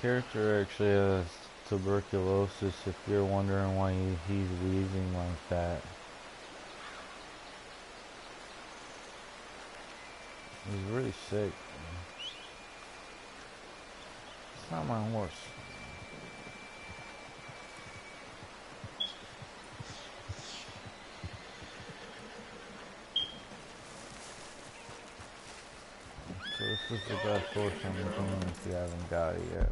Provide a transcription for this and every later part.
character actually has tuberculosis, if you're wondering why he's wheezing like that. He's really sick. It's not my horse. So this is the best horse in the game if you haven't got it yet.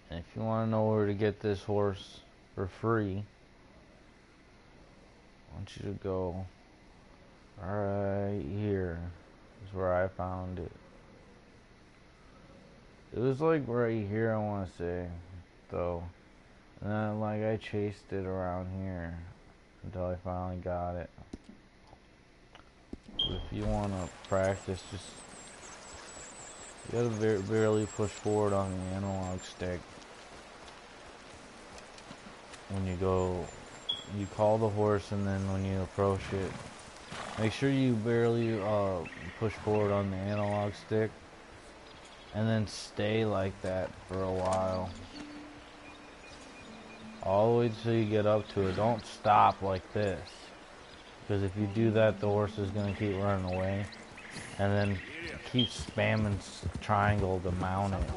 And if you want to know where to get this horse for free, I want you to go right here. Is where I found it. It was like right here, I want to say, though. And then like I chased it around here until I finally got it. But if you want to practice, just you gotta barely push forward on the analog stick. When you go, you call the horse, and then when you approach it, make sure you barely push forward on the analog stick, and then stay like that for a while. All the way till you get up to it. Don't stop like this, because if you do that, the horse is going to keep running away. And then keep spamming triangle to mount it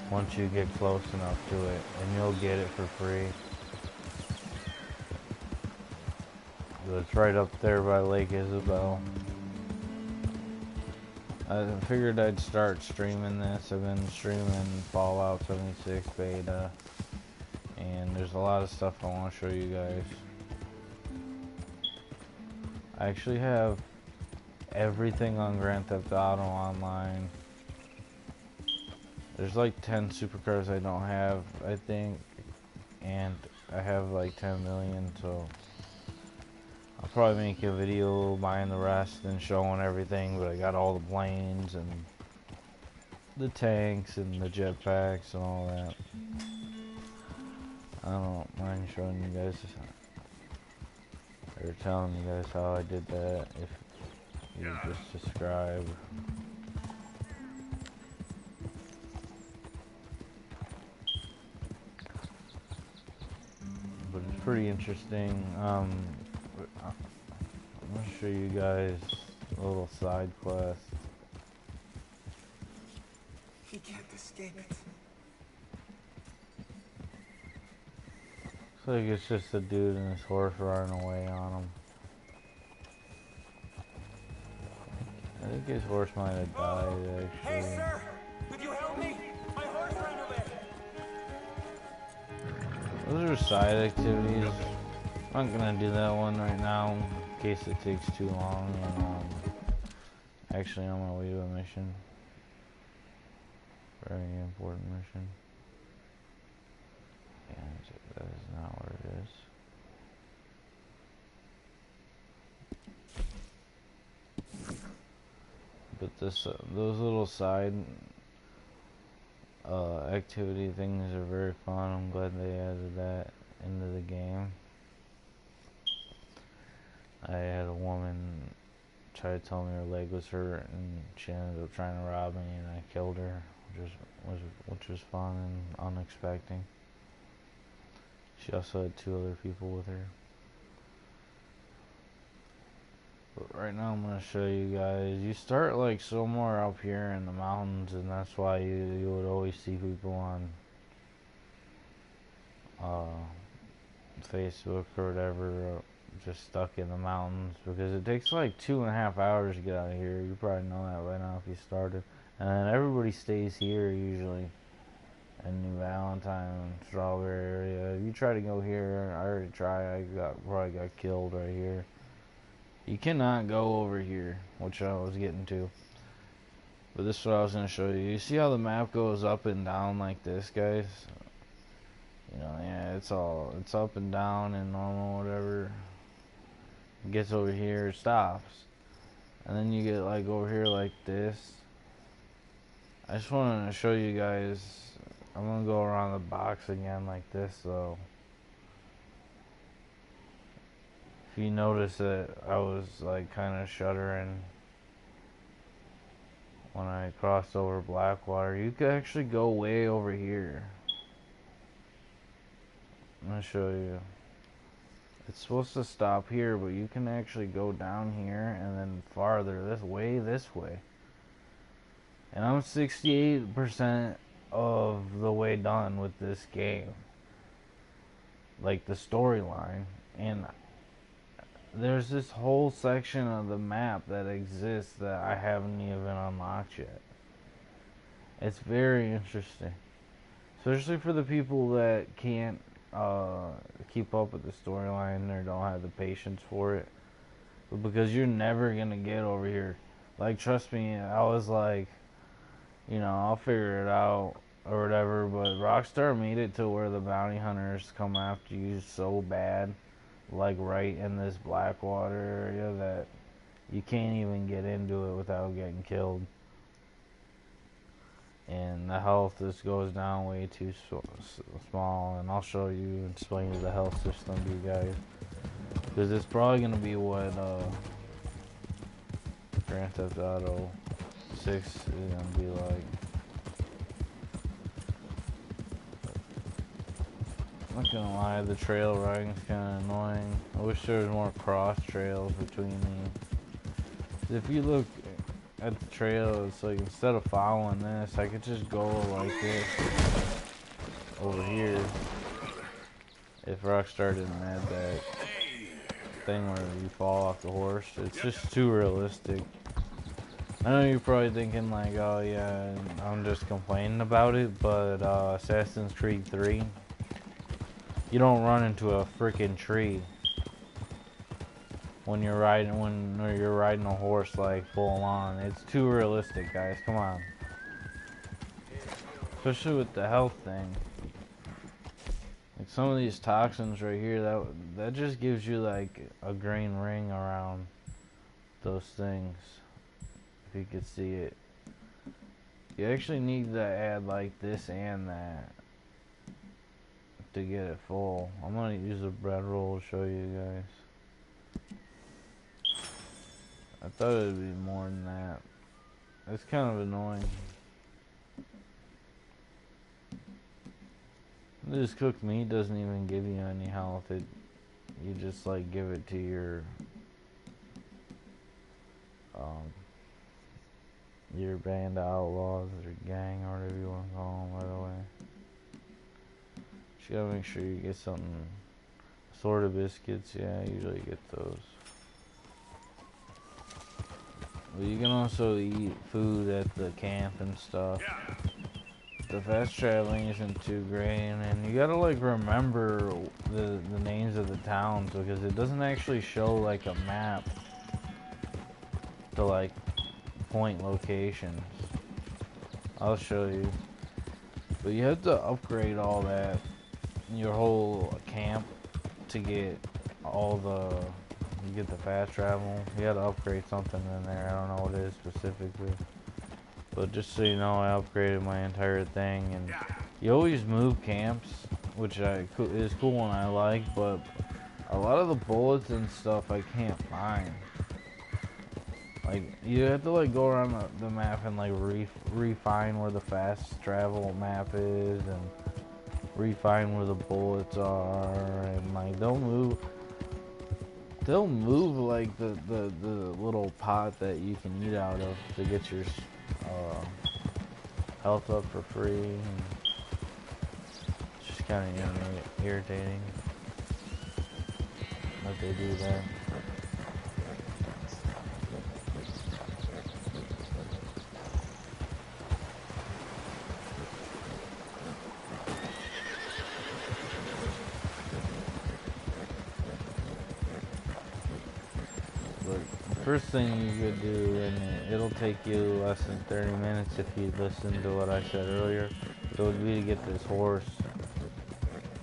once you get close enough to it, and you'll get it for free. But it's right up there by Lake Isabel. I figured I'd start streaming this. I've been streaming Fallout 76 beta, and there's a lot of stuff I want to show you guys. I actually have everything on Grand Theft Auto Online. There's like 10 supercars I don't have, I think, and I have like 10 million, so I'll probably make a video buying the rest and showing everything, but I got all the planes and the tanks and the jetpacks and all that. I don't mind showing you guys or telling you guys how I did that if you just subscribe. But it's pretty interesting. I'm gonna show you guys a little side quest. He can't escape it. Looks like it's just a dude and his horse running away on him. I think his horse might have died, actually. Hey, sir! Could you help me? My horse ran away! Those are side activities. I'm not gonna do that one right now in case it takes too long. And, actually, on my way to a mission. Very important mission. And that is not where it is. But this, those little side activity things are very fun. I'm glad they added that into the game. I had a woman try to tell me her leg was hurt, and she ended up trying to rob me, and I killed her, which was fun and unexpected. She also had 2 other people with her. But right now I'm going to show you guys. You start like somewhere up here in the mountains, and that's why you would always see people on Facebook or whatever just stuck in the mountains, because it takes like 2.5 hours to get out of here. You probably know that right now if you started. And then everybody stays here usually in New Valentine and Strawberry area. If you try to go here, I already tried. Probably got killed right here. You cannot go over here, which I was getting to. But this is what I was going to show you. You see how the map goes up and down like this, guys? You know, yeah, it's up and down and normal, whatever. It gets over here, it stops. And then you get like over here like this. I just wanted to show you guys. I'm going to go around the box again like this, though. If you notice that I was like kind of shuddering when I crossed over Blackwater. You could actually go way over here. I'm gonna show you. It's supposed to stop here, but you can actually go down here and then farther this way. And I'm 68% of the way done with this game. Like the storyline. And there's this whole section of the map that exists that I haven't even unlocked yet. It's very interesting. Especially for the people that can't keep up with the storyline or don't have the patience for it. But because you're never gonna get over here. Like, trust me, I was like, you know, I'll figure it out or whatever, but Rockstar made it to where the bounty hunters come after you so bad, like right in this Blackwater area, that you can't even get into it without getting killed. And the health just goes down way too small, and I'll show you and explain the health system to you guys, because it's probably going to be what Grand Theft Auto 6 is going to be like. I'm not gonna lie, the trail riding's kinda annoying. I wish there was more cross trails between these. If you look at the trail, it's like instead of following this, I could just go like this over here. If Rockstar didn't add that thing where you fall off the horse, it's just too realistic. I know you're probably thinking like, oh yeah, I'm just complaining about it, but Assassin's Creed 3, you don't run into a freaking tree when you're riding a horse like full on. It's too realistic, guys. Come on. Especially with the health thing. Like some of these toxins right here, that just gives you like a green ring around those things. If you could see it. You actually need to add like this and that to get it full. I'm gonna use a bread roll to show you guys. I thought it'd be more than that. It's kind of annoying. This cooked meat doesn't even give you any health. You just like give it to your band of outlaws or gang or whatever you want to call them, by the way. You gotta make sure you get something. Assorted biscuits, yeah, I usually get those. But you can also eat food at the camp and stuff. The fast traveling isn't too great, and you gotta like remember the names of the towns, because it doesn't actually show like a map to like point locations. I'll show you. But you have to upgrade all that, your whole camp, to get you get the fast travel. You gotta upgrade something in there. I don't know what it is specifically, but just so you know, I upgraded my entire thing. And you always move camps, which is cool and I like, but a lot of the bullets and stuff I can't find. Like, you have to like go around the map and like refine where the fast travel map is, and refine where the bullets are, and like they'll move like the little pot that you can eat out of to get your health up for free. And it's just kind of irritating that they do that. First thing you could do, and it'll take you less than 30 minutes if you listen to what I said earlier, it would be to get this horse.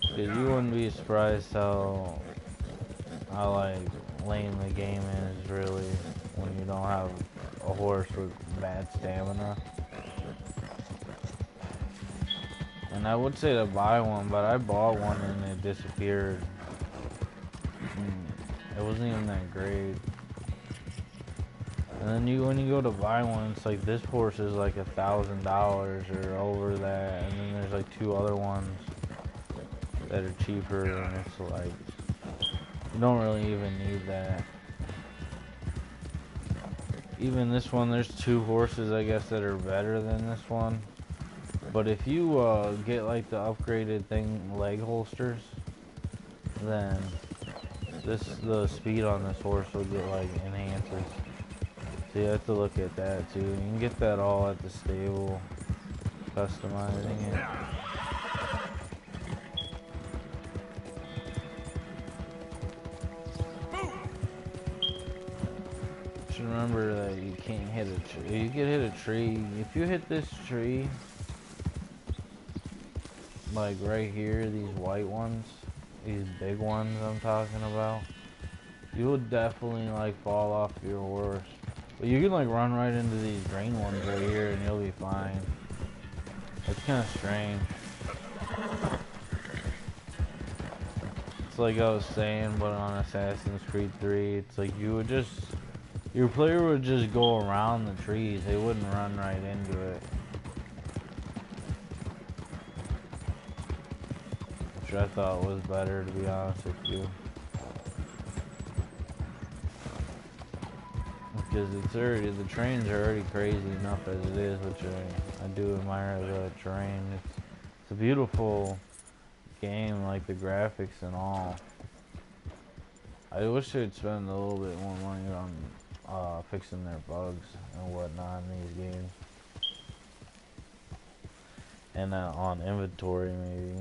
Because you wouldn't be surprised how like lame the game is really when you don't have a horse with bad stamina. And I would say to buy one, but I bought one and it disappeared. It wasn't even that great. And then when you go to buy one, it's like this horse is like $1,000 or over that, and then there's like 2 other ones that are cheaper, and it's like you don't really even need that. Even this one, there's 2 horses I guess that are better than this one. But if you get like the upgraded leg holsters, then the speed on this horse will get like enhances. So you have to look at that too. You can get that all at the stable, customizing it. Just remember that you can't hit a tree. You can hit a tree. If you hit this tree, like right here, these white ones, these big ones I'm talking about, you will definitely like fall off your horse. But you can like run right into these green ones right here and you'll be fine. It's kind of strange. It's like I was saying, but on Assassin's Creed 3, it's like your player would just go around the trees. They wouldn't run right into it. Which I thought was better, to be honest with you. Because the trains are already crazy enough as it is, which I do admire the terrain. It's a beautiful game, like the graphics and all. I wish they'd spend a little bit more money on fixing their bugs and whatnot in these games. And on inventory, maybe.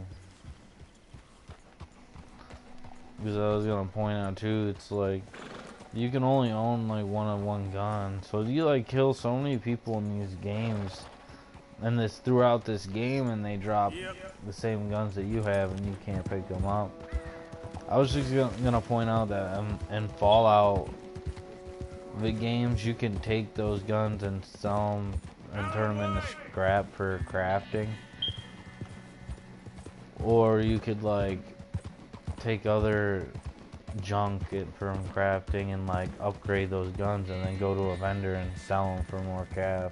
Because I was gonna point out too, it's like you can only own like one gun, so you like kill so many people in these games, and throughout this game, and they drop the same guns that you have, and you can't pick them up. I was just gonna point out that in Fallout, the games, you can take those guns and sell them and turn them into scrap for crafting, or you could like take other junk from crafting and like upgrade those guns and then go to a vendor and sell them for more cash.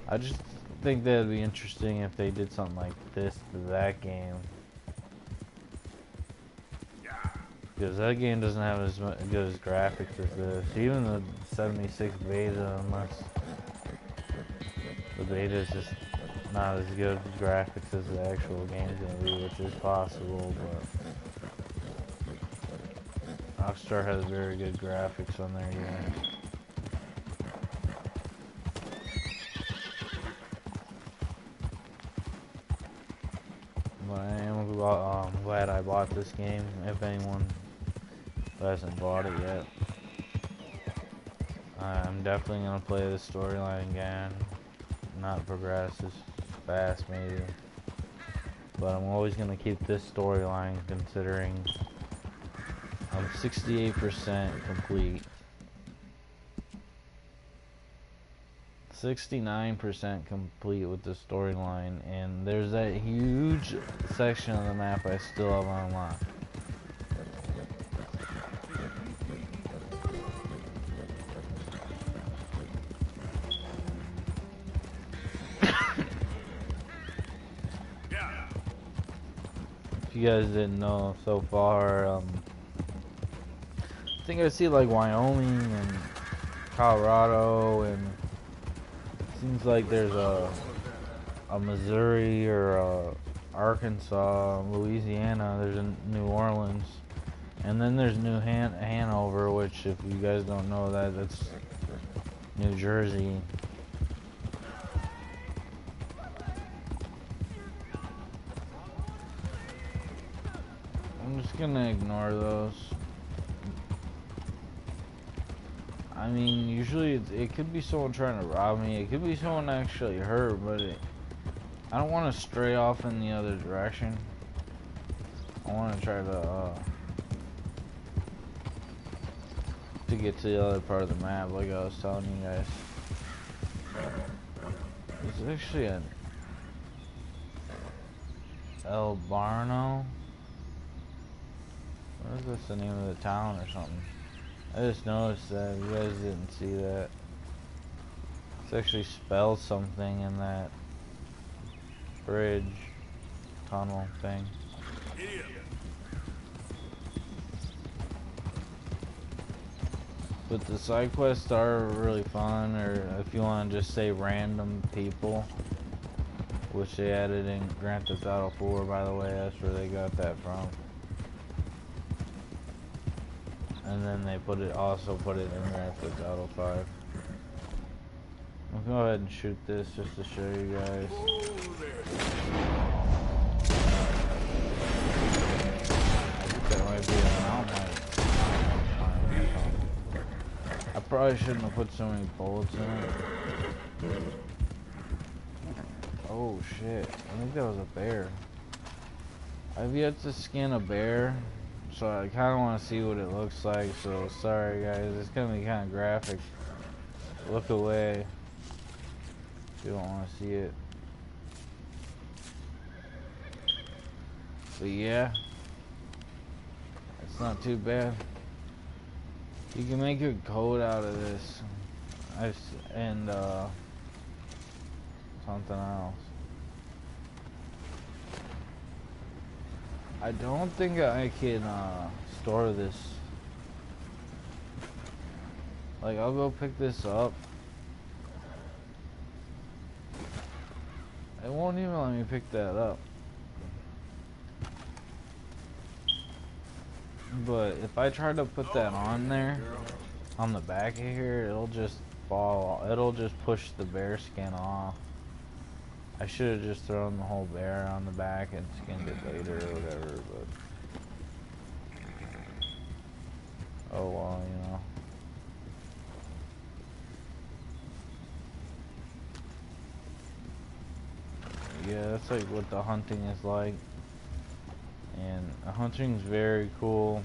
I just think that'd be interesting if they did something like this to that game, because that game doesn't have as good as graphics as this. Even the 76 beta, unless the beta is just not as good graphics as the actual game's gonna be, which is possible, but Rockstar has very good graphics on their games. But I am glad I bought this game, if anyone hasn't bought it yet. I'm definitely going to play this storyline again. Not progress as fast, maybe. But I'm always going to keep this storyline, considering I'm 68% complete. 69% complete with the storyline, and there's that huge section of the map I still have unlocked. If you guys didn't know so far, I think I see like Wyoming and Colorado, and seems like there's a Missouri or a Arkansas, Louisiana, there's a New Orleans, and then there's New Hanover, which, if you guys don't know that, that's New Jersey. I'm just gonna ignore those. I mean, usually it could be someone trying to rob me, it could be someone actually hurt, but I don't want to stray off in the other direction. I want to try to get to the other part of the map, like I was telling you guys. There's actually an El Barno. What is this, the name of the town or something? I just noticed that. You guys didn't see that. It's actually spelled something in that bridge tunnel thing. But the side quests are really fun, or if you want to just say random people, which they added in Grand Theft Auto 4, by the way, that's where they got that from. And then they also put it in Grand Theft Auto 5. I'll go ahead and shoot this just to show you guys. I think that might be a mountain light. I probably shouldn't have put so many bullets in it. Oh shit, I think that was a bear. I've yet to skin a bear, so I kind of want to see what it looks like, so sorry guys, it's going to be kind of graphic. Look away if you don't want to see it. But yeah, it's not too bad. You can make a code out of this, and something else. I don't think I can store this. Like, I'll go pick this up. It won't even let me pick that up. But if I try to put that on there, on the back of here, it'll just fall. It'll just push the bear skin off. I should have just thrown the whole bear on the back and skinned it later or whatever, but oh well, you know. Yeah, that's like what the hunting is like. And hunting's very cool.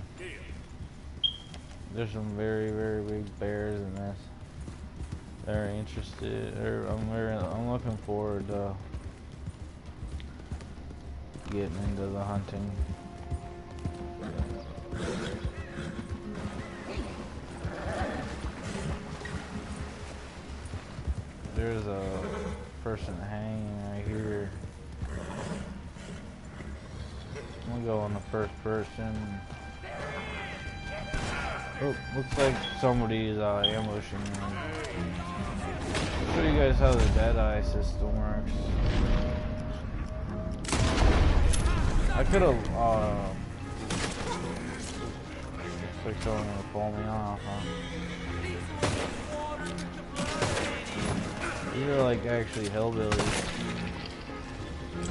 There's some very, very big bears in this. Very interested, or I'm looking forward to getting into the hunting. There's a person hanging right here. I'm gonna go on the first person. Oh, looks like somebody's ambushing me. I'll show you guys how the Deadeye system works. I could have, looks like someone gonna pull me off, huh? These are like actually hillbillies.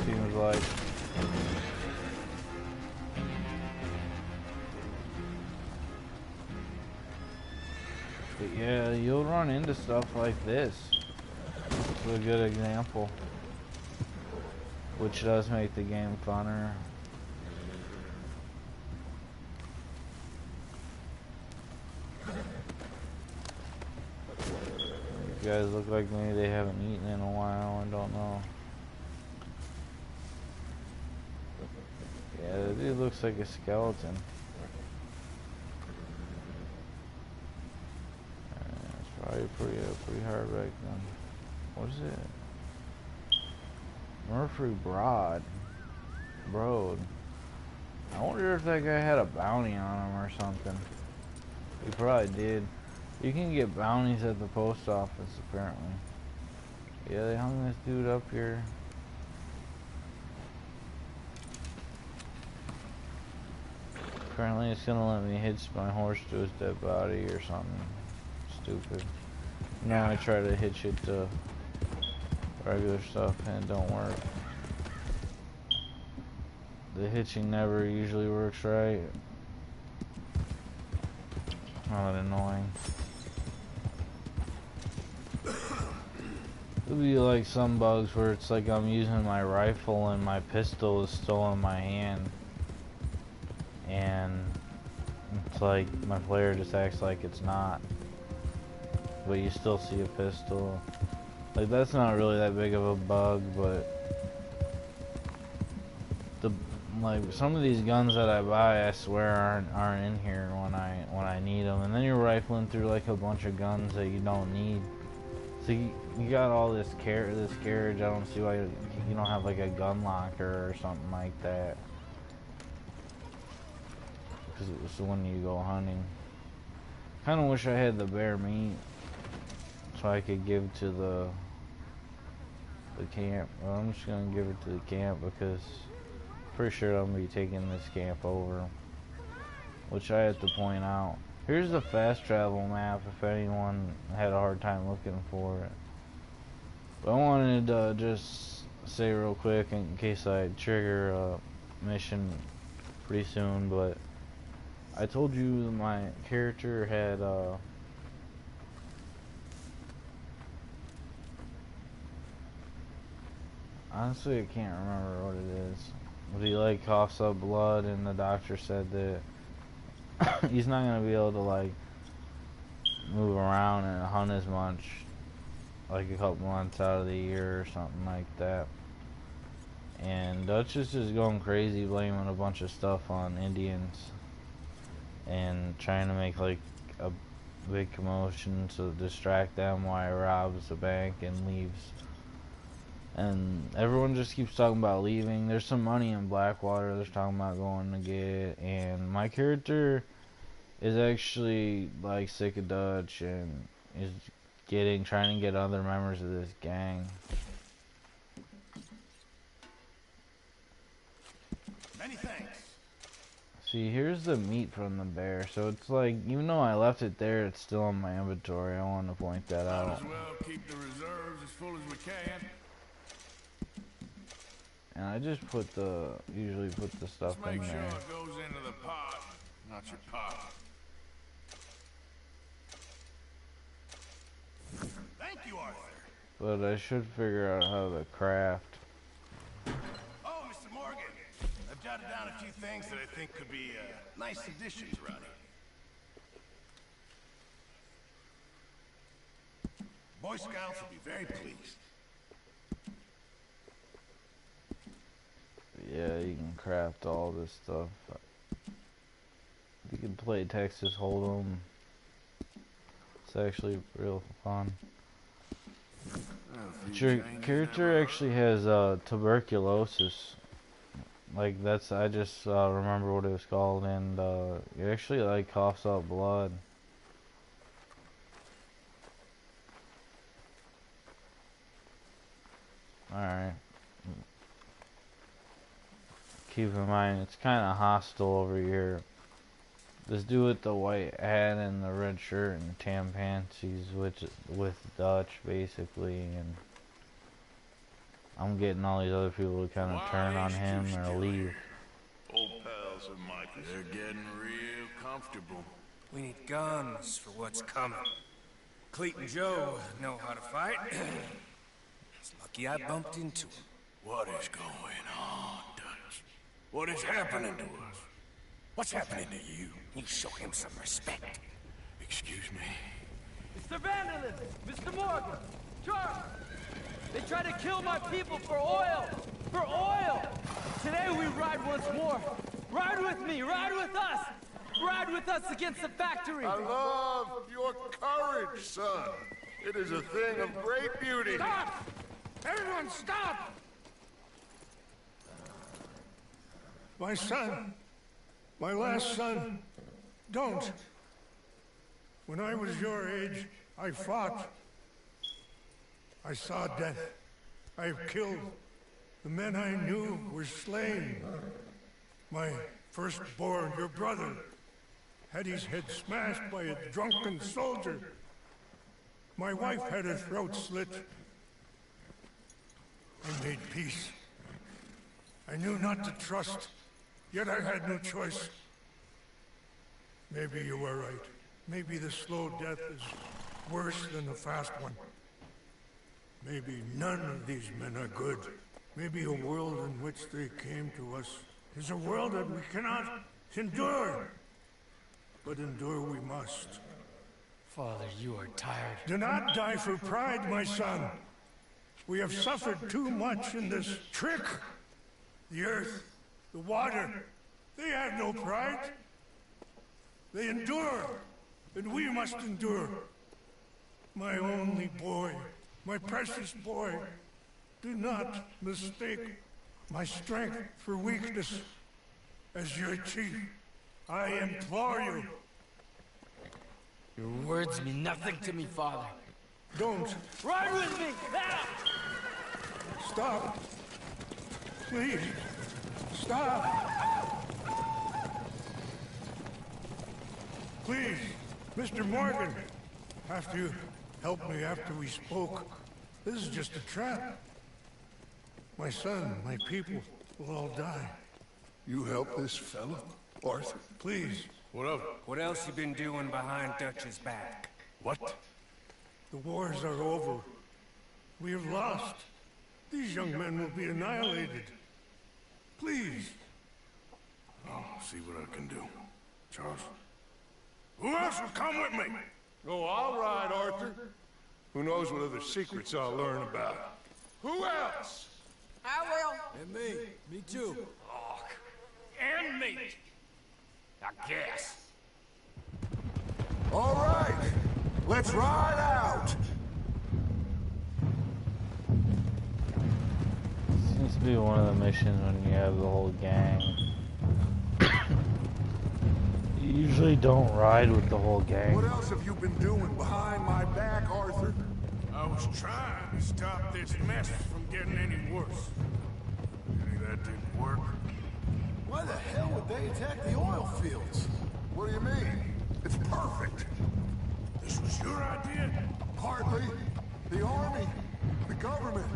Seems like. But yeah, you'll run into stuff like this. It's a good example. Which does make the game funner. These guys look like maybe they haven't eaten in a while, I don't know. Yeah, the dude looks like a skeleton. It's probably pretty hard back then. What is it? Murphy Broad. I wonder if that guy had a bounty on him or something. He probably did. You can get bounties at the post office, apparently. Yeah, they hung this dude up here. Apparently it's gonna let me hitch my horse to his dead body or something stupid. Now I try to hitch it to regular stuff and it don't work. The hitching never usually works right. Oh, that's annoying. It'll be like some bugs where it's like I'm using my rifle and my pistol is still in my hand. And it's like my player just acts like it's not. But you still see a pistol. Like, that's not really that big of a bug, but like some of these guns that I buy, I swear aren't in here when I need them, and then you're rifling through like a bunch of guns that you don't need. So you got all this carriage. I don't see why you don't have like a gun locker or something like that. Because so when you go hunting, kind of wish I had the bear meat so I could give to the camp. Well, I'm just gonna give it to the camp because pretty sure I'm gonna be taking this camp over. Which I have to point out. Here's the fast travel map if anyone had a hard time looking for it. But I wanted to just say real quick in case I trigger a mission pretty soon, but I told you my character had honestly I can't remember what it is. But he like coughs up blood, and the doctor said that he's not gonna be able to like move around and hunt as much like a couple months out of the year or something like that. And Dutch is just going crazy blaming a bunch of stuff on Indians and trying to make like a big commotion to distract them while he robs the bank and leaves. And everyone just keeps talking about leaving. There's some money in Blackwater they're talking about going to get, and my character is actually like sick of Dutch and is trying to get other members of this gang. Many thanks. See, here's the meat from the bear. So it's like, even though I left it there, it's still in my inventory. I want to point that out. Might as well keep the reserves as full as we can. And I just usually put the stuff Just in make sure there. it goes into the pot, not your pot. Thank you, Arthur. But I should figure out how to craft. Oh, Mr. Morgan. I've jotted down a few things that I think could be nice additions around here. Boy Scouts will be very pleased. Yeah, you can craft all this stuff. You can play Texas Hold'em. It's actually real fun. But your character actually has tuberculosis. Like I just remember what it was called, and it actually like coughs up blood. Alright. Keep in mind, it's kind of hostile over here. This dude with the white hat and the red shirt and tan pants, he's with Dutch, basically, and I'm getting all these other people to kind of turn on him or leave. Old pals of Mike's. They're getting real comfortable. We need guns for what's coming. Cleet and Joe know how to fight. It's lucky I bumped into him. What is going on, Dutch? What is happening to us? What's happening to you? You show him some respect. Excuse me? Mr. Vandalism! Mr. Morgan! Charles! They try to kill my people for oil! For oil! Today we ride once more! Ride with me! Ride with us! Ride with us against the factory! I love your courage, son. It is a thing of great beauty. Stop! Everyone stop! My son, my last son, don't. When I was your age, I fought. I saw death. I've killed. The men I knew were slain. My firstborn, your brother, had his head smashed by a drunken soldier. My wife had her throat slit. I made peace. I knew not to trust, yet I had no choice. Maybe you were right. Maybe the slow death is worse than the fast one. Maybe none of these men are good. Maybe a world in which they came to us is a world that we cannot endure. But endure we must. Father, you are tired. Do not die for pride, my son. We have suffered too much in this trick. The earth the water. They have no pride. They endure, and we must endure. My only boy, my precious boy, do not mistake my strength for weakness. As your chief, I implore you. Your words mean nothing to me, Father. Don't. Ride with me! Ah! Stop. Please. Stop. Please, Mr. Morgan. After you helped me after we spoke, this is just a trap. My son, my people will all die. You help this fellow, Arthur? Please. What of it? What else you been doing behind Dutch's back? What? The wars are over. We have lost. These young men will be annihilated. Please. I'll see what I can do. Charles? Who else will come with me? Oh, all right, Arthur. Who knows what other secrets I'll learn about. Who else? I will. And me. Me too. And me. I guess. All right. Let's ride out. Seems to be one of the missions when you have the whole gang. You usually don't ride with the whole gang. What else have you been doing behind my back, Arthur? I was trying to stop this mess from getting any worse. Maybe that didn't work. Why the hell would they attack the oil fields? What do you mean? It's perfect. This was your idea? Partly. The army, the government,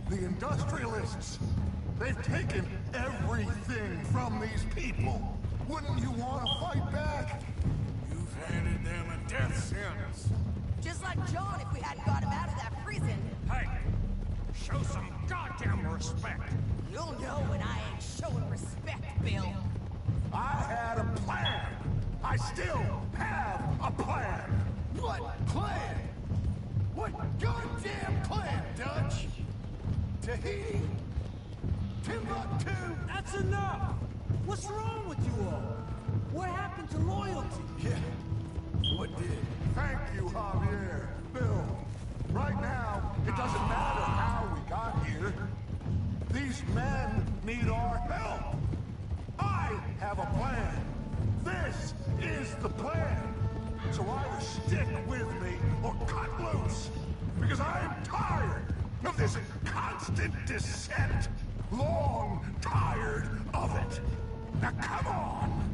the industrialists. They've taken everything from these people. Wouldn't you want to fight back? You've handed them a death sentence. Just like John if we hadn't got him out of that prison. Hey, show some goddamn respect. You'll know when I ain't showing respect, Bill. I had a plan. I still have a plan. What plan? What goddamn plan, Dutch? Tahiti? Timbuktu? That's enough! What's wrong with you all? What happened to loyalty? Yeah. What did? Thank you, Javier. Bill. Right now, it doesn't matter how we got here. These men need our help. I have a plan. This is the plan. So either stick with me or cut loose. Because I am tired of this constant descent. Long tired of it. Now come on.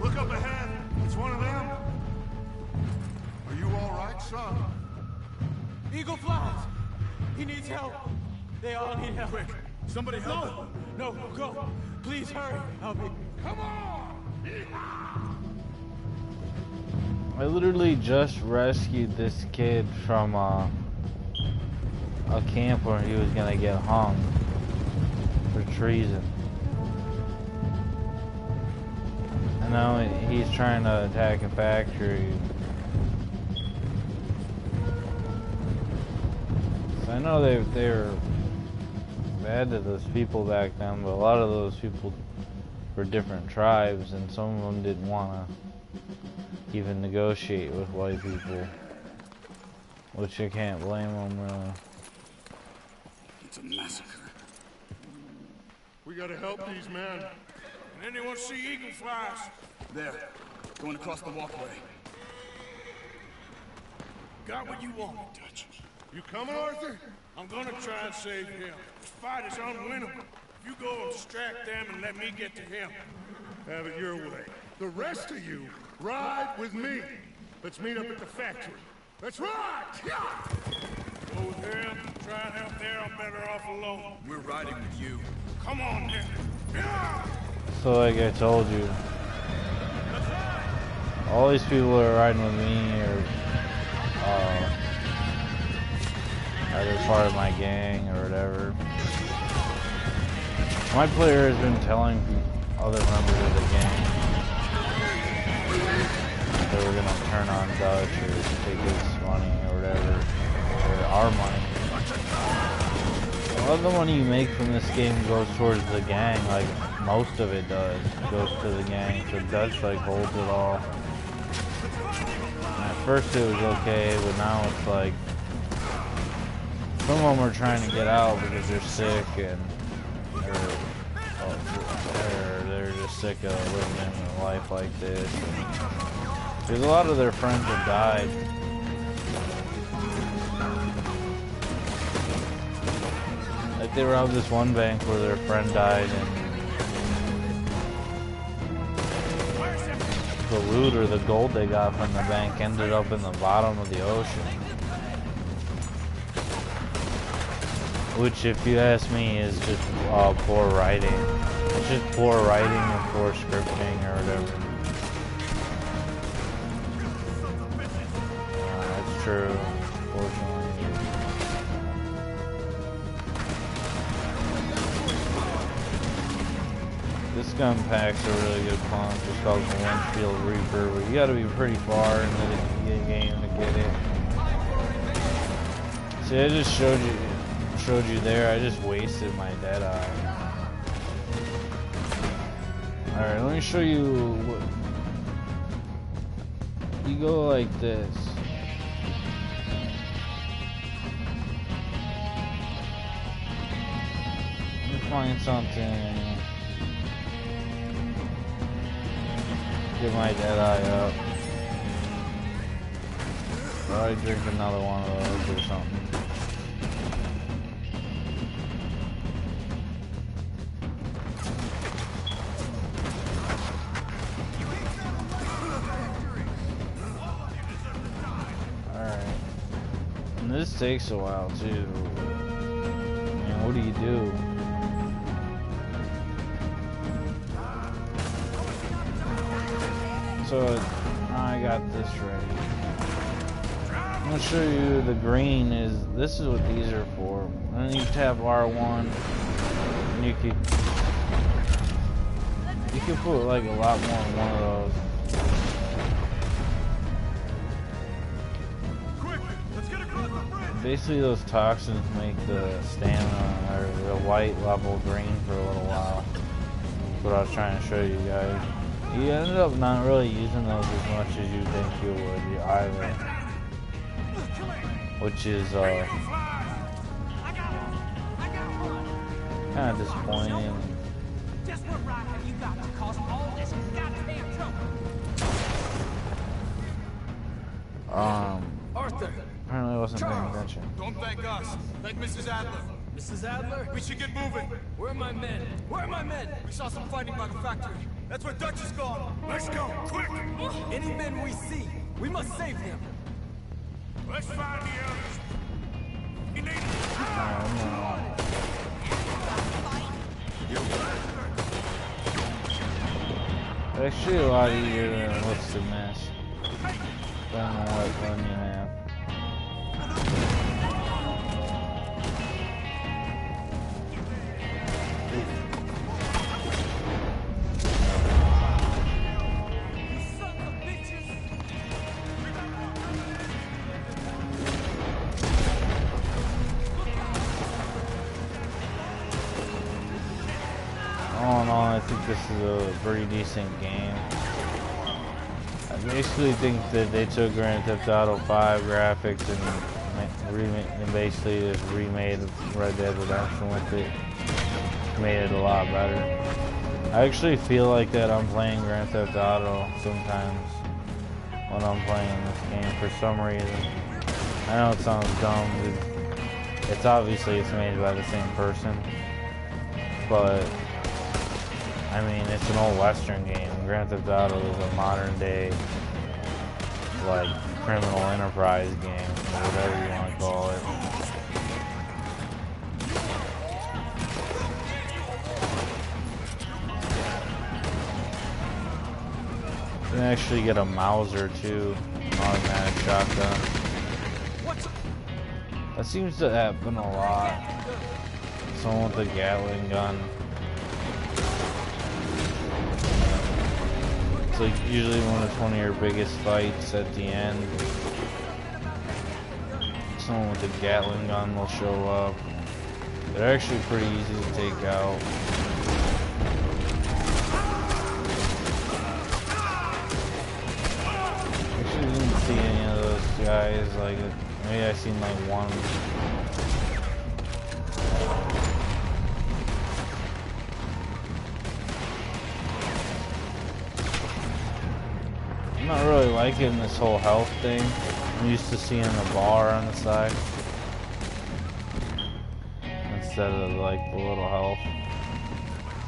Look up ahead. It's one of them. Are you all right, son? Eagle flies! He needs help! They all need help. Quick, somebody help him. No, go! Please hurry! Help me. Come on! I literally just rescued this kid from a camp where he was gonna get hung for treason. And now he's trying to attack a factory. So I know they're bad to those people back then, but a lot of those people were different tribes, and some of them didn't want to even negotiate with white people, which I can't blame them really. It's a massacre. We gotta help these men. Can anyone see eagle flies? There, going across the walkway. Got what you wanted, Dutch. You coming, Arthur? I'm gonna try and save him. This fight is unwinnable. If you go and distract them and let me get to him. Have it your way. The rest of you, ride with me. Let's meet up at the factory. Let's ride! Go with him, try and help there. I'm better off alone. We're riding with you. Come on, then. Yeah! So like I told you, all these people that are riding with me are either part of my gang or whatever. My player has been telling other members of the gang that we're gonna turn on Dutch or take his money or whatever, or our money. A lot of the money you make from this game goes towards the gang, like most of it does, goes to the gang, so Dutch like holds it all. And at first it was okay, but now it's like, some of them are trying to get out because they're sick and or they're just sick of living in a life like this. Because a lot of their friends have died. Like they robbed this one bank where their friend died and the loot or the gold they got from the bank ended up in the bottom of the ocean. Which, if you ask me, is just poor writing. It's just poor writing and poor scripting or whatever. That's true, unfortunately. This gun pack's a really good pump. It's called the Windshield Reaper, but you gotta be pretty far into the game to get it. See, I just showed you there. I just wasted my dead eye. Alright, let me show you what you go like this. Let me find something. Get my dead eye up. Or I drink another one of those or something. This takes a while too. I mean, what do you do? So I got this ready. I'm gonna show you the green is. This is what these are for. And then you tap R1, and you could put like a lot more in one of those. Basically, those toxins make the stamina or the white level green for a little while. That's what I was trying to show you guys. You ended up not really using those as much as you think you would either, which is kind of disappointing. Just what right have you got to cause all this goddamn trouble? Arthur! Apparently I wasn't paying attention. Don't thank us. Thank Mrs. Adler. Mrs. Adler? We should get moving. Where are my men? Where are my men? We saw some fighting by the factory. That's where Dutch is gone. Let's go, quick! Any men we see, we must save him. Let's find the others. You need It's actually a lot easier than it looks to miss. Depending on what gun you have. All in all, I think this is a pretty decent game. I basically think that they took Grand Theft Auto 5 graphics and basically just remade Red Dead Redemption with it. Made it a lot better. I actually feel like that I'm playing Grand Theft Auto sometimes when I'm playing this game for some reason. I know it sounds dumb. It's obviously it's made by the same person, but I mean, it's an old Western game. Grand Theft Auto is a modern day, like, criminal enterprise game, or whatever you want to call it. You can actually get a Mauser too, an automatic shotgun. That seems to happen a lot. Someone with a Gatling gun It's like usually one of your biggest fights at the end. Someone with a Gatling gun will show up. They're actually pretty easy to take out. Actually didn't see any of those guys. Like maybe I seen like one. I'm not really liking this whole health thing. I'm used to seeing the bar on the side instead of like the little health,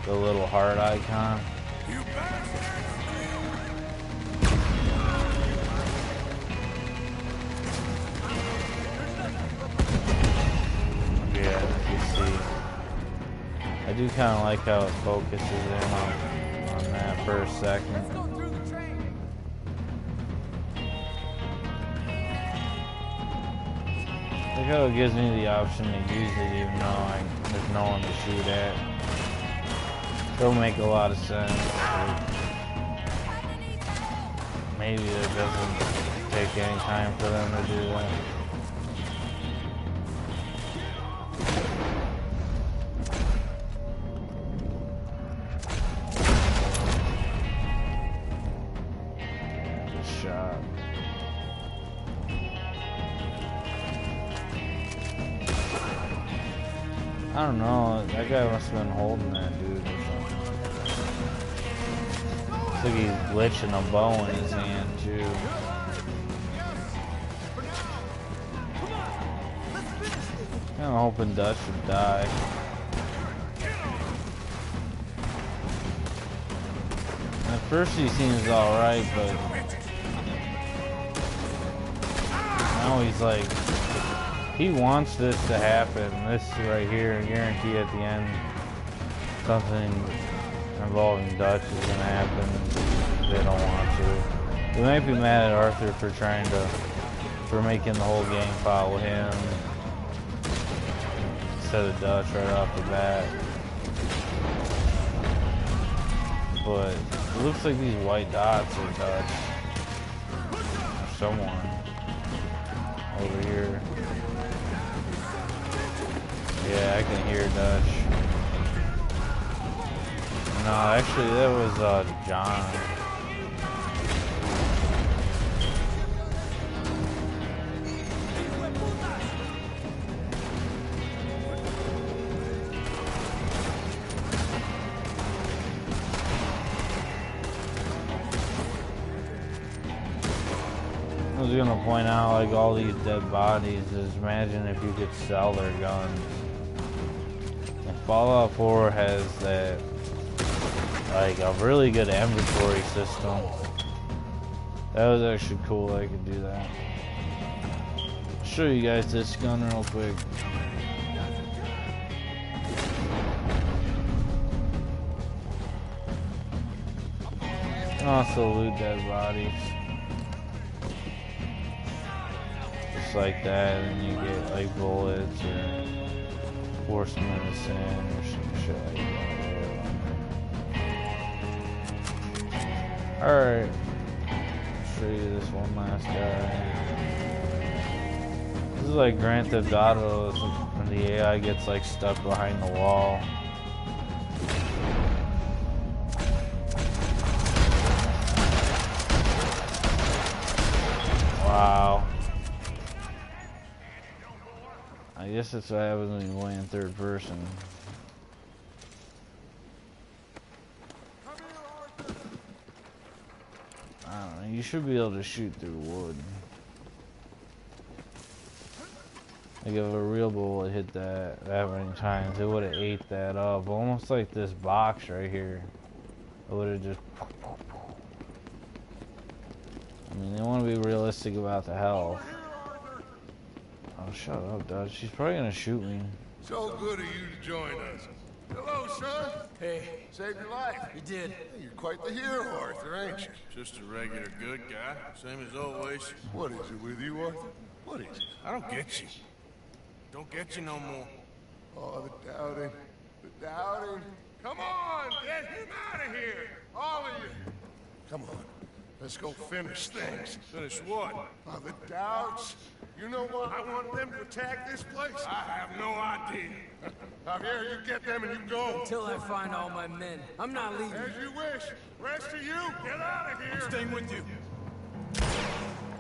the little heart icon. Yeah, you see, I do kind of like how it focuses in on that for a second. Like how it gives me the option to use it even though there's no one to shoot at. It'll make a lot of sense. Maybe it doesn't take any time for them to do that. Good shot. I don't know, that guy must have been holding that dude or something. Looks like he's glitching a bow in his hand too. Kinda hoping Dutch would die. At first he seems alright, but now he's like, he wants this to happen. This right here, I guarantee at the end, something involving Dutch is gonna happen. They don't want to. They might be mad at Arthur for making the whole gang follow him instead of Dutch right off the bat. But it looks like these white dots are Dutch. Or someone over here. Yeah, I can hear Dutch. No, actually that was John. I was gonna point out, like, all these dead bodies is, imagine if you could sell their guns. And Fallout 4 has that, like, a really good inventory system. That was actually cool, I could do that. I'll show you guys this gun real quick. And also loot dead bodies. Just like that, and you get like bullets or force medicine or some shit like that. Alright. Show you this one last guy. This is like Grand Theft Auto when the AI gets like stuck behind the wall. Wow. I guess that's what happens when you play in third person. I don't know, you should be able to shoot through wood. Like if a real bullet hit that many times, it would have ate that up. Almost like this box right here. It would have just... I mean, they want to be realistic about the health. Oh, shut up, Dutch. She's probably gonna shoot me. So good of you to join us. Hello, son. Hey, Saved your life. you did. You're quite the hero, Arthur, ain't you? Just a regular good guy, same as always. What is it with you, Arthur? What is it? I don't get you. Don't get you no more. Oh, the doubting. The doubting. Come on, get him out of here, all of you. Come on. Let's go finish things. Finish what? The doubts. You know what? I want them to attack this place. I have no idea. Javier, you get them and you go. Until I find all my men. I'm not leaving. As you wish. Rest of you, get out of here. I'm staying with you.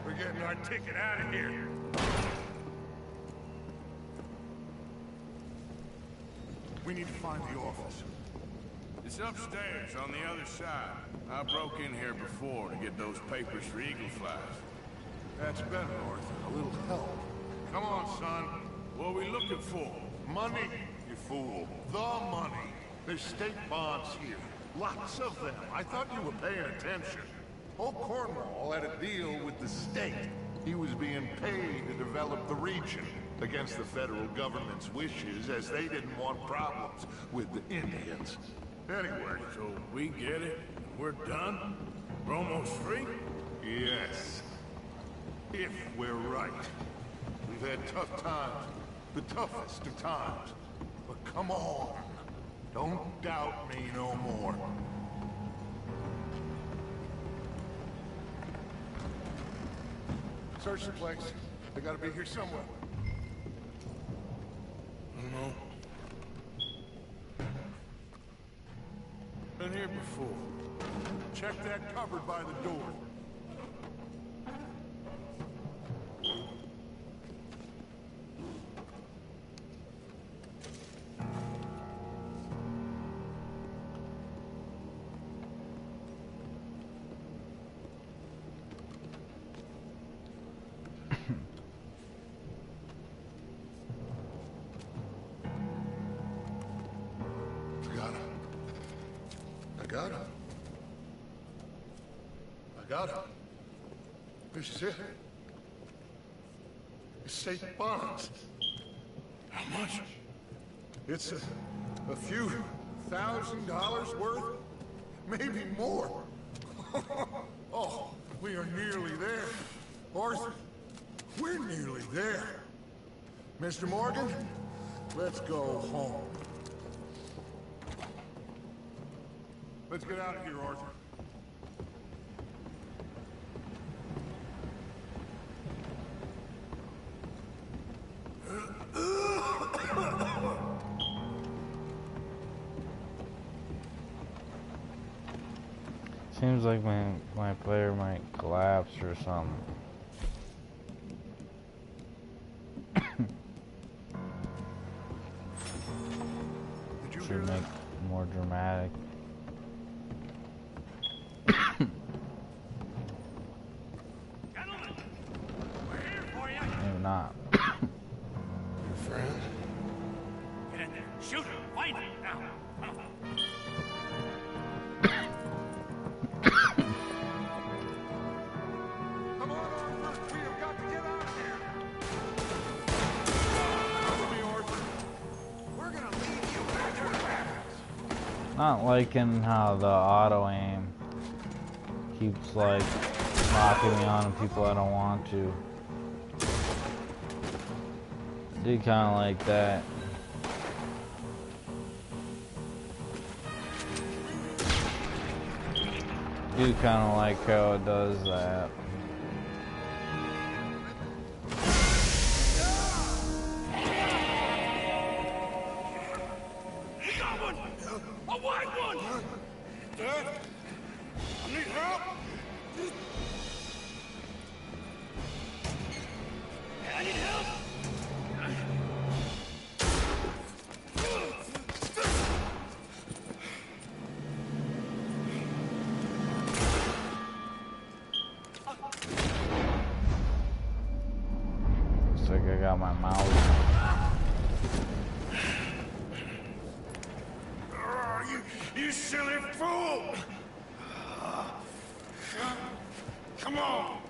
We're getting our ticket out of here. We need to find the office. It's upstairs on the other side. I broke in here before to get those papers for Eagle Flies. That's better, Arthur. A little help. Come on, son. What are we looking for? Money, you fool. The money. There's state bonds here. Lots of them. I thought you were paying attention. Old Cornwall had a deal with the state. He was being paid to develop the region against the federal government's wishes, as they didn't want problems with the Indians. Anyway, So we get it? We're done? We're almost free? yes. If we're right. We've had tough times. The toughest of times. But come on. Don't doubt me no more. Search the place. They gotta be here somewhere. No. Been here before. Check that cupboard by the door. I got it. This is it. It's state bonds. How much? It's a few $1,000s worth. Maybe more. Oh, we are nearly there. Arthur, we're nearly there. Mr. Morgan, let's go home. Let's get out of here, Arthur. Seems like my player might collapse or something. Should make it more dramatic. Gentlemen, we're here for you. Maybe not. Friend? Get in there. Shoot him. Find him. Now. Come on, Arthur. We have got to get out of here. Cover me, Arthur. We're gonna leave you back to the rapids. Not liking how the auto aim keeps like knocking me on people I don't want to. Did kind of like that. Do kind of like how it does that. He got one! A white one! Dad? I need help! I need help. Looks like I got my mouse. Oh, you silly fool! Come on!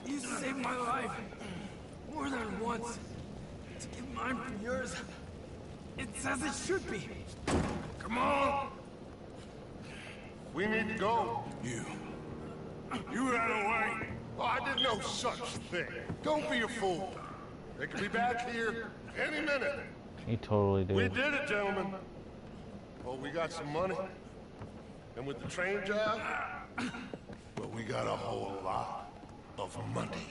You saved my life. More than once. To give mine for yours. It's as it should be. Come on! We need to go. You ran away! Oh, I did no such thing. Don't be a fool. They could be back here any minute. He totally We did. did it, gentlemen. Oh, we got some money. And with the train job, well, we got a whole lot of money.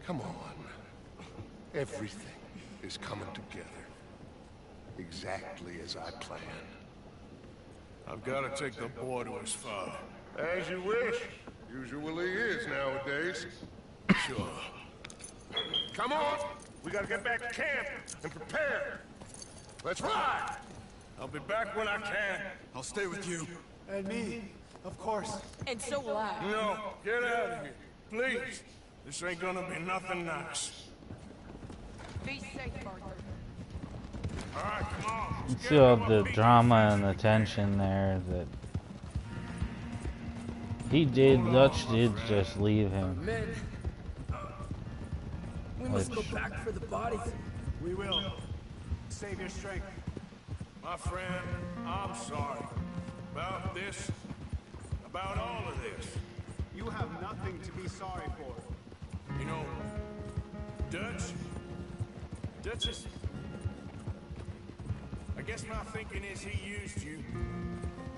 Come on. Everything is coming together. Exactly as I planned. I've got to take the boy to his father. As you wish. Usually is nowadays. Sure. Come on! We gotta get back to camp and prepare. Let's ride! I'll be back when I can. I'll stay with you. And me, of course. And so will I. No, get out of here. Please. This ain't gonna be nothing nice. Be safe, Arthur. All right, come on. You see all the drama and the tension there that Dutch did just leave him. Men, we must go back for the bodies. We will. Save your strength. My friend, I'm sorry. About this. About all of this. You have nothing to be sorry for. You know, Dutch is... I guess my thinking is he used you.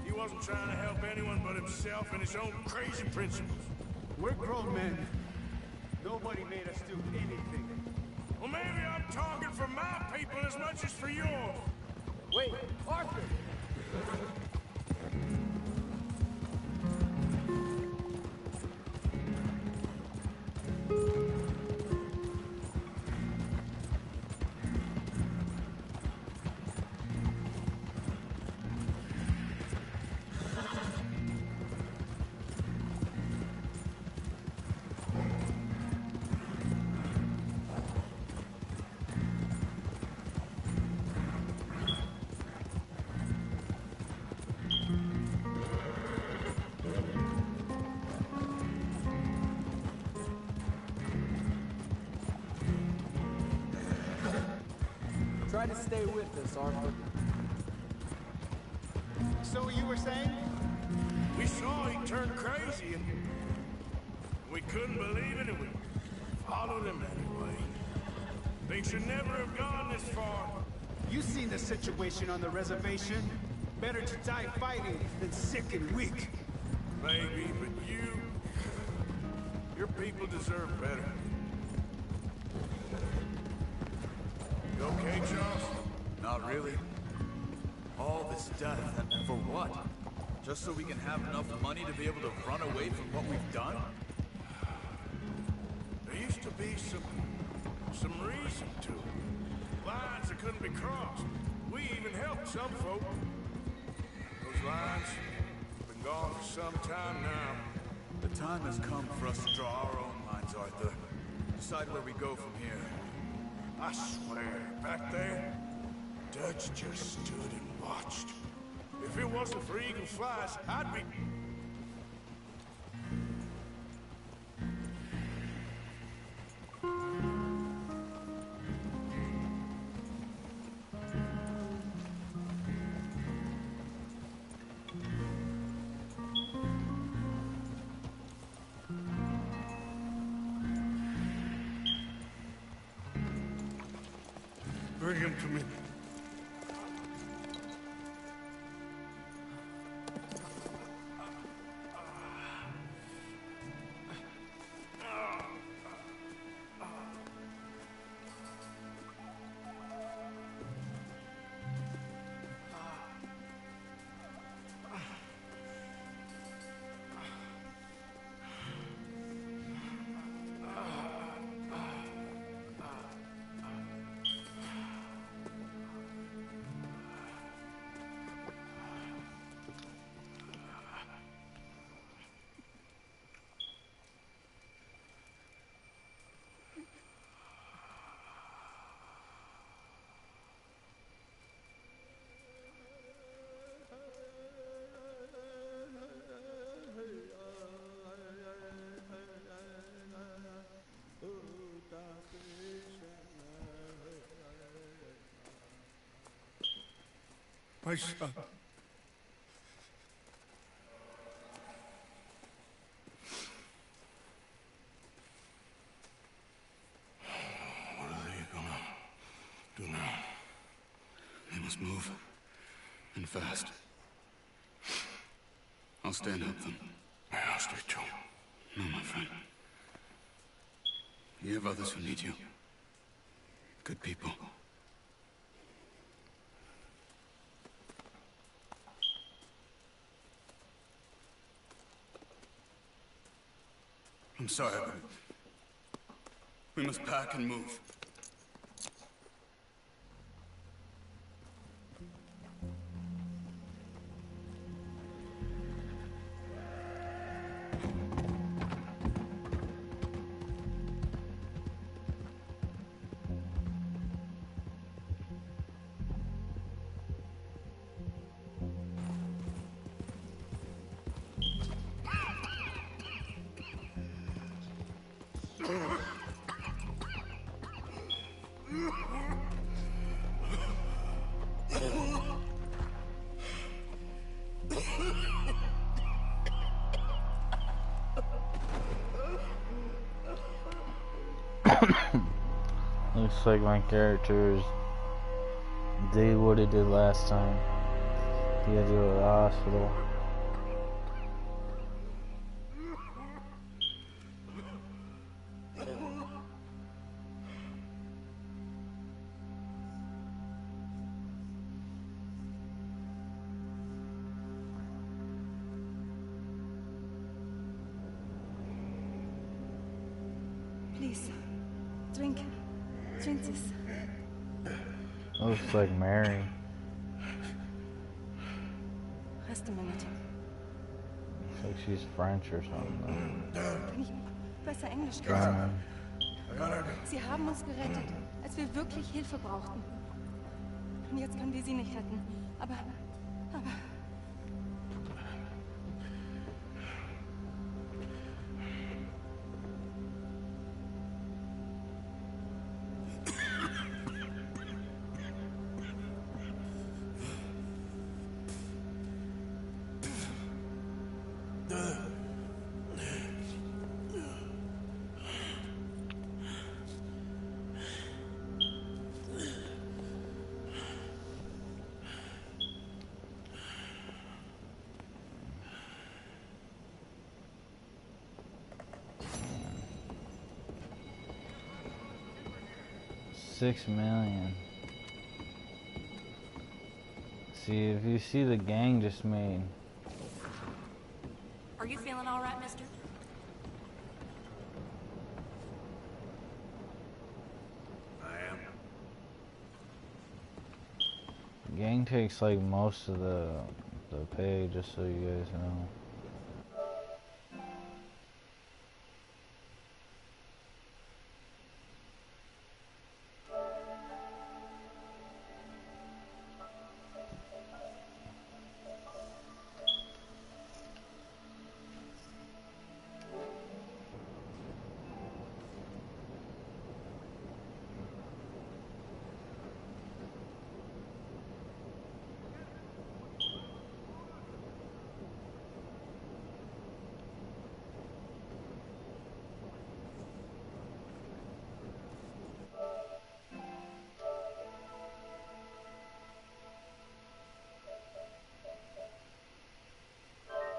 He wasn't trying to help anyone but himself and his own crazy principles. We're grown men. Nobody made us do anything. Well, maybe I'm talking for my people as much as for yours. Wait, Arthur! Try to stay with us, Arthur. So you were saying? We saw he turned crazy and we couldn't believe it and we followed him anyway. Things should never have gone this far. You seen the situation on the reservation? Better to die fighting than sick and weak. Maybe, but your people deserve better. You okay, Charles? Not really. All this death, and for what? Just so we can have enough money to be able to run away from what we've done? There used to be some reason to it. Lines that couldn't be crossed. We even helped some folk. Those lines have been gone for some time now. The time has come for us to draw our own lines, Arthur. Decide where we go from here. I swear, back there, Dutch just stood and watched. If it wasn't for Eagle Flies, I'd be... Bring him to me. My son. What are they gonna do now? They must move. And fast. stay and help them. Yeah, I'll stay too. No, my friend. You have others who need you. Good people. I'm sorry, but we must pack and move. Looks like my characters did what he did last time. He had to go to the hospital. Please, drink. Drink this. Looks like Mary. Rest a minute. Looks like she's French or something. Kann ich besser Englisch sprechen? Sie haben uns gerettet, als wir wirklich Hilfe brauchten. Und jetzt können wir sie nicht retten. Aber... $6 million. See, if you see the gang just made. Are you feeling all right, mister? I am. The gang takes like most of the pay, just so you guys know.